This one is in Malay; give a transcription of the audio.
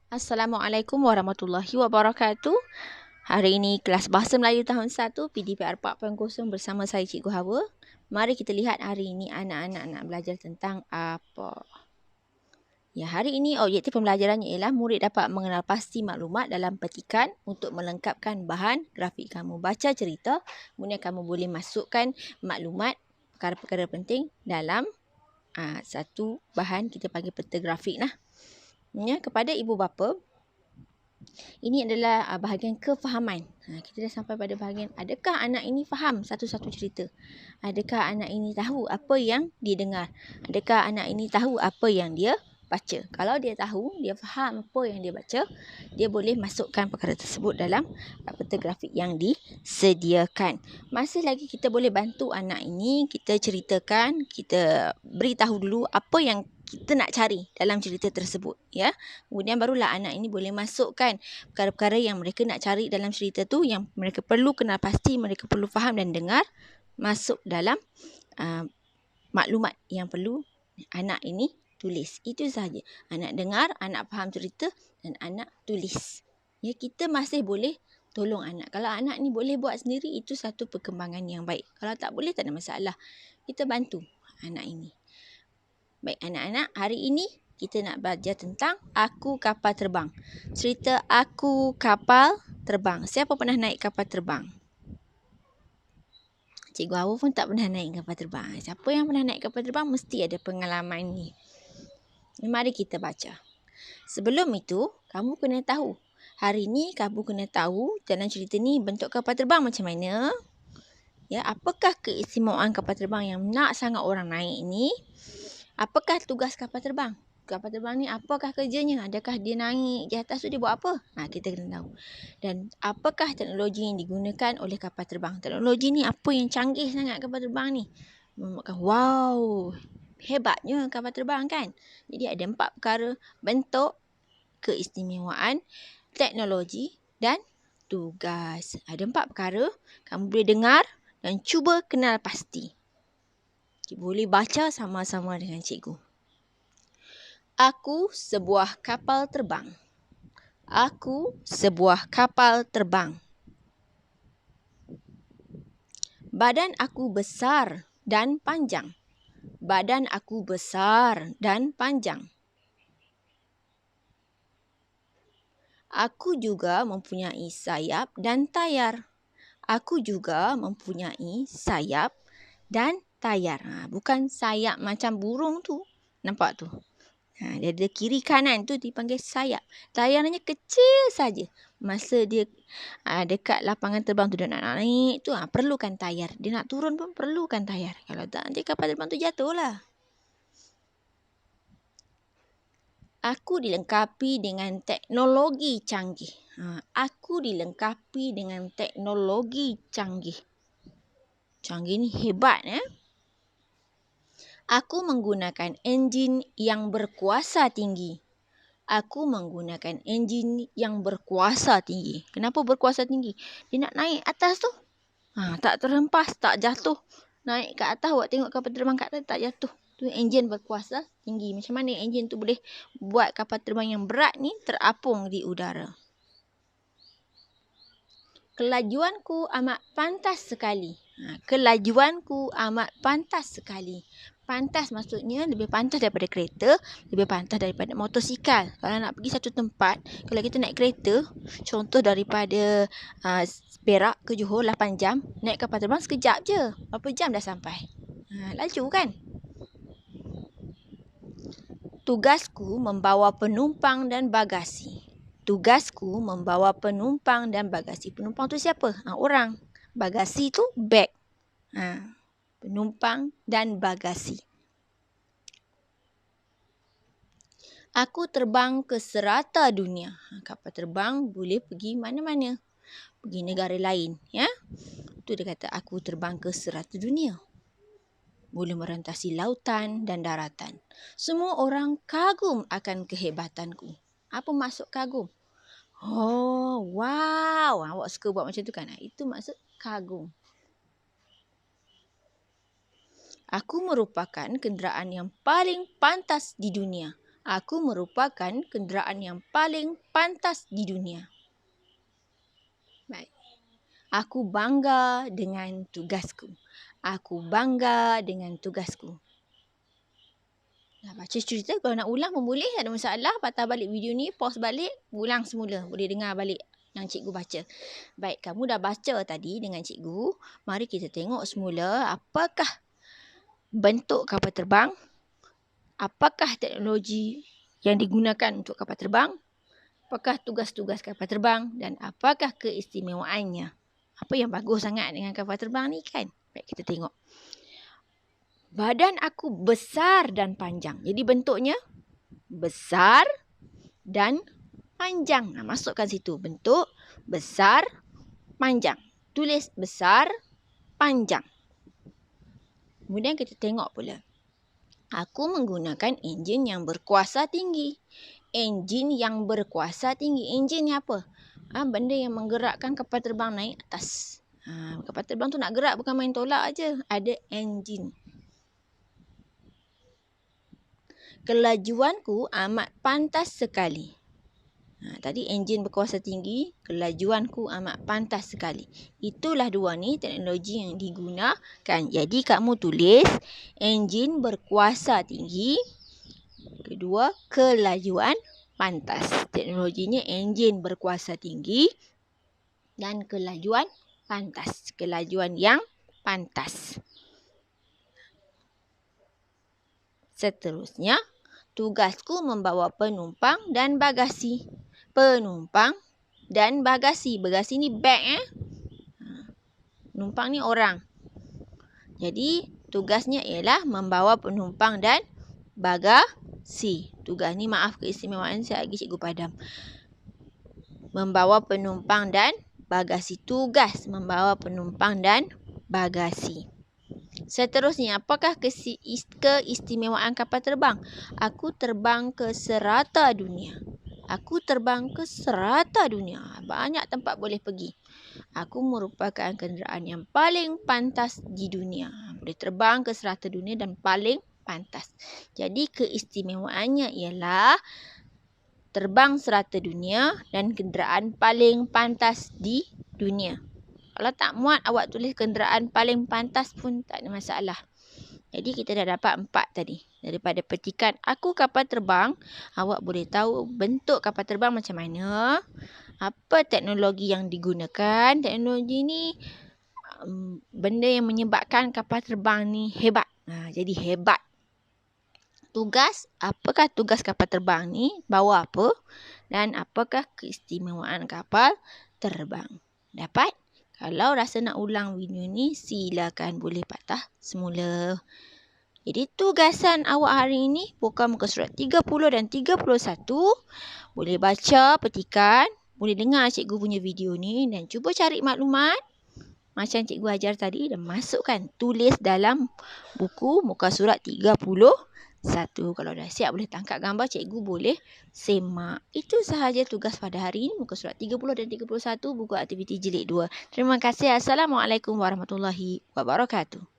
Assalamualaikum warahmatullahi wabarakatuh. Hari ini kelas Bahasa Melayu tahun 1 PDPR 4.0 bersama saya Cikgu Hawa. Mari kita lihat hari ini anak-anak nak belajar tentang apa. Ya, hari ini objektif pembelajarannya ialah murid dapat mengenal pasti maklumat dalam petikan untuk melengkapkan bahan grafik kamu. Baca cerita, kemudian kamu boleh masukkan maklumat perkara-perkara penting dalam satu bahan kita panggil peta grafik lah. Ya, kepada ibu bapa, ini adalah bahagian kefahaman. Kita dah sampai pada bahagian adakah anak ini faham satu-satu cerita? Adakah anak ini tahu apa yang dia dengar? Adakah anak ini tahu apa yang dia baca? Kalau dia tahu, dia faham apa yang dia baca, dia boleh masukkan perkara tersebut dalam peta grafik yang disediakan. Masih lagi kita boleh bantu anak ini, kita ceritakan, kita beritahu dulu apa yang kita nak cari dalam cerita tersebut, ya. Kemudian barulah anak ini boleh masukkan perkara-perkara yang mereka nak cari dalam cerita tu, yang mereka perlu kenal pasti, mereka perlu faham dan dengar, masuk dalam maklumat yang perlu anak ini tulis. Itu sahaja. Anak dengar, anak faham cerita dan anak tulis. Ya, kita masih boleh tolong anak. Kalau anak ni boleh buat sendiri, itu satu perkembangan yang baik. Kalau tak boleh, tak ada masalah. Kita bantu anak ini. Baik anak-anak, hari ini kita nak belajar tentang Aku Kapal Terbang. Cerita Aku Kapal Terbang. Siapa pernah naik kapal terbang? Cikgu Hawa pun tak pernah naik kapal terbang. Siapa yang pernah naik kapal terbang mesti ada pengalaman ni. Mari kita baca. Sebelum itu, kamu kena tahu. Hari ni kamu kena tahu dalam cerita ni bentuk kapal terbang macam mana. Ya, apakah keistimewaan kapal terbang yang nak sangat orang naik ni? Apakah tugas kapal terbang? Kapal terbang ni apakah kerjanya? Adakah dia naik di atas tu dia buat apa? Kita kena tahu. Dan apakah teknologi yang digunakan oleh kapal terbang? Teknologi ni apa yang canggih sangat kapal terbang ni? Wow, hebatnya kapal terbang kan? Jadi ada 4 perkara: bentuk, keistimewaan, teknologi dan tugas. Ada 4 perkara, kamu boleh dengar dan cuba kenal pasti. Boleh baca sama-sama dengan cikgu. Aku sebuah kapal terbang. Aku sebuah kapal terbang. Badan aku besar dan panjang. Badan aku besar dan panjang. Aku juga mempunyai sayap dan tayar. Aku juga mempunyai sayap dan tayar. Bukan sayap macam burung tu. Nampak tu? Dia ada kiri kanan tu dipanggil sayap. Tayarnya kecil saja. Masa dia dekat lapangan terbang tu, dia nak naik tu, perlukan tayar. Dia nak turun pun perlukan tayar. Kalau tak, nanti kapal terbang tu jatuh lah. Aku dilengkapi dengan teknologi canggih. Aku dilengkapi dengan teknologi canggih. Canggih ni hebat, ya. Aku menggunakan enjin yang berkuasa tinggi. Aku menggunakan enjin yang berkuasa tinggi. Kenapa berkuasa tinggi? Dia nak naik atas tu. Tak terhempas, tak jatuh. Naik ke atas, awak tengok kapal terbang kat atas, tak jatuh. Tu enjin berkuasa tinggi. Macam mana enjin tu boleh buat kapal terbang yang berat ni terapung di udara? Kelajuanku amat pantas sekali. Kelajuanku amat pantas sekali. Pantas maksudnya lebih pantas daripada kereta, lebih pantas daripada motosikal. Kalau nak pergi satu tempat, kalau kita naik kereta, contoh daripada Perak ke Johor 8 jam, naik kapal terbang sekejap je. Berapa jam dah sampai? Laju kan? Tugasku membawa penumpang dan bagasi. Tugasku membawa penumpang dan bagasi. Penumpang tu siapa? Orang. Bagasi tu beg. Penumpang dan bagasi. Aku terbang ke serata dunia. Kapal terbang boleh pergi mana-mana. Pergi negara lain, ya. Tu dia kata aku terbang ke serata dunia. Boleh merentasi lautan dan daratan. Semua orang kagum akan kehebatanku. Apa maksud kagum? Oh, wow. Awak suka buat macam tu kan? Itu maksud kagum. Aku merupakan kenderaan yang paling pantas di dunia. Aku merupakan kenderaan yang paling pantas di dunia. Baik. Aku bangga dengan tugasku. Aku bangga dengan tugasku. Dah baca cerita, kalau nak ulang pun boleh, tak ada masalah. Patah balik video ni, pause balik, ulang semula. Boleh dengar balik yang cikgu baca. Baik, kamu dah baca tadi dengan cikgu. Mari kita tengok semula apakah bentuk kapal terbang, apakah teknologi yang digunakan untuk kapal terbang, apakah tugas-tugas kapal terbang dan apakah keistimewaannya. Apa yang bagus sangat dengan kapal terbang ni kan? Baik, kita tengok. Badan aku besar dan panjang. Jadi bentuknya besar dan panjang. Masukkan situ. Bentuk besar, panjang. Tulis besar, panjang. Kemudian kita tengok pula. Aku menggunakan enjin yang berkuasa tinggi. Enjin yang berkuasa tinggi. Enjin ni apa? Benda yang menggerakkan kapal terbang naik atas. Kapal terbang tu nak gerak, bukan main tolak aja. Ada enjin. Kelajuanku amat pantas sekali. Tadi enjin berkuasa tinggi, kelajuanku amat pantas sekali. Itulah dua ni teknologi yang digunakan. Jadi kamu tulis enjin berkuasa tinggi. Kedua, kelajuan pantas. Teknologinya enjin berkuasa tinggi dan kelajuan pantas. Kelajuan yang pantas. Seterusnya, tugasku membawa penumpang dan bagasi. Penumpang dan bagasi. Bagasi ni bag Penumpang ni orang. Jadi, tugasnya ialah membawa penumpang dan bagasi. Tugas ni maaf keistimewaan saya lagi cikgu padam. Membawa penumpang dan bagasi. Tugas membawa penumpang dan bagasi. Seterusnya, apakah keistimewaan kapal terbang? Aku terbang ke serata dunia. Aku terbang ke serata dunia. Banyak tempat boleh pergi. Aku merupakan kenderaan yang paling pantas di dunia. Boleh terbang ke serata dunia dan paling pantas. Jadi keistimewaannya ialah terbang serata dunia dan kenderaan paling pantas di dunia. Kalau tak muat, awak tulis kenderaan paling pantas pun tak ada masalah. Jadi kita dah dapat 4 tadi. Daripada petikan aku kapal terbang, awak boleh tahu bentuk kapal terbang macam mana, apa teknologi yang digunakan. Teknologi ni benda yang menyebabkan kapal terbang ni hebat. Jadi hebat. Tugas, apakah tugas kapal terbang ni, bawa apa dan apakah keistimewaan kapal terbang. Dapat? Kalau rasa nak ulang video ni, silakan boleh patah semula. Jadi tugasan awak hari ini bukan muka surat 30 dan 31. Boleh baca petikan, boleh dengar cikgu punya video ni dan cuba cari maklumat macam cikgu ajar tadi dan masukkan, tulis dalam buku muka surat 31. Kalau dah siap boleh tangkap gambar, cikgu boleh semak. Itu sahaja tugas pada hari ini muka surat 30 dan 31 buku aktiviti jilid 2. Terima kasih. Assalamualaikum warahmatullahi wabarakatuh.